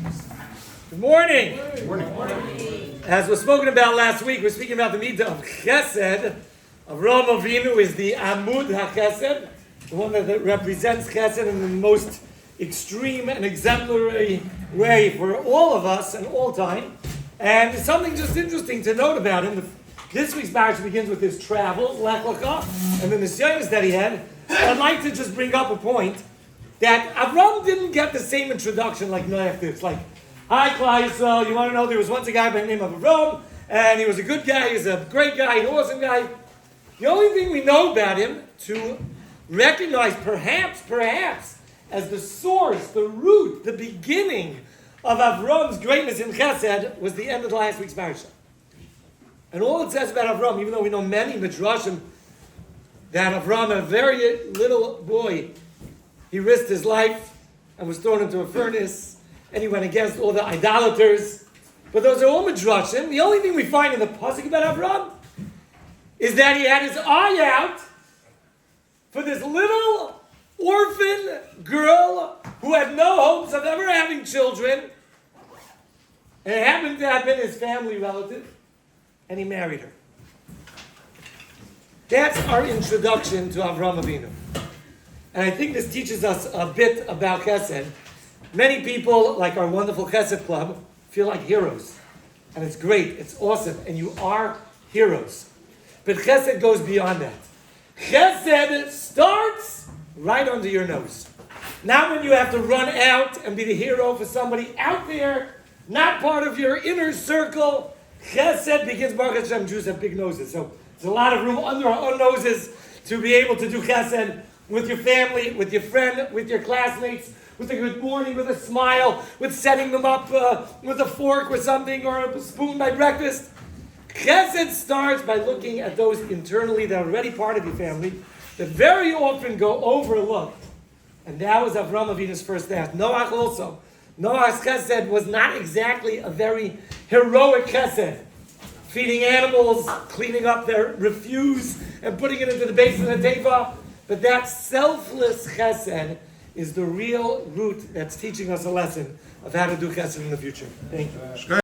Good morning. Good morning. As was spoken about last week, we're speaking about the mitzvah of Chesed. Avraham Avinu is the Amud HaChesed, the one that represents Chesed in the most extreme and exemplary way for all of us and all time. And something just interesting to note about him. This week's marriage begins with his travels, Lech Lecha, and the nisyonos that he had. I'd like to just bring up a point that Avram didn't get the same introduction like Noach did. It's like, hi, Klai Yisrael, you want to know there was once a guy by the name of Avram, and he was a good guy, he was a great guy, an awesome guy. The only thing we know about him to recognize perhaps, as the source, the root, the beginning of Avram's greatness in Chesed was the end of the last week's parasha. And all it says about Avram, even though we know many midrashim that Avram, a very little boy, he risked his life and was thrown into a furnace, and he went against all the idolaters. But those are all midrashim. The only thing we find in the pasuk about Avram is that he had his eye out for this little orphan girl who had no hopes of ever having children, and it happened to have been his family relative, and he married her. That's our introduction to Avraham Avinu. And I think this teaches us a bit about Chesed. Many people, like our wonderful Chesed Club, feel like heroes. And it's great, it's awesome, and you are heroes. But Chesed goes beyond that. Chesed starts right under your nose. Not when you have to run out and be the hero for somebody out there, not part of your inner circle. Chesed begins, Baruch Hashem, Jews have big noses, so there's a lot of room under our own noses to be able to do Chesed with your family, with your friend, with your classmates, with a good morning, with a smile, with setting them up with a fork with something or a spoon by breakfast. Chesed starts by looking at those internally that are already part of your family that very often go overlooked. And that was Avraham Avinu's first act. Noach also. Noach's Chesed was not exactly a very heroic Chesed. Feeding animals, cleaning up their refuse, and putting it into the basin of the teva. But that selfless Chesed is the real root that's teaching us a lesson of how to do Chesed in the future. Thank you.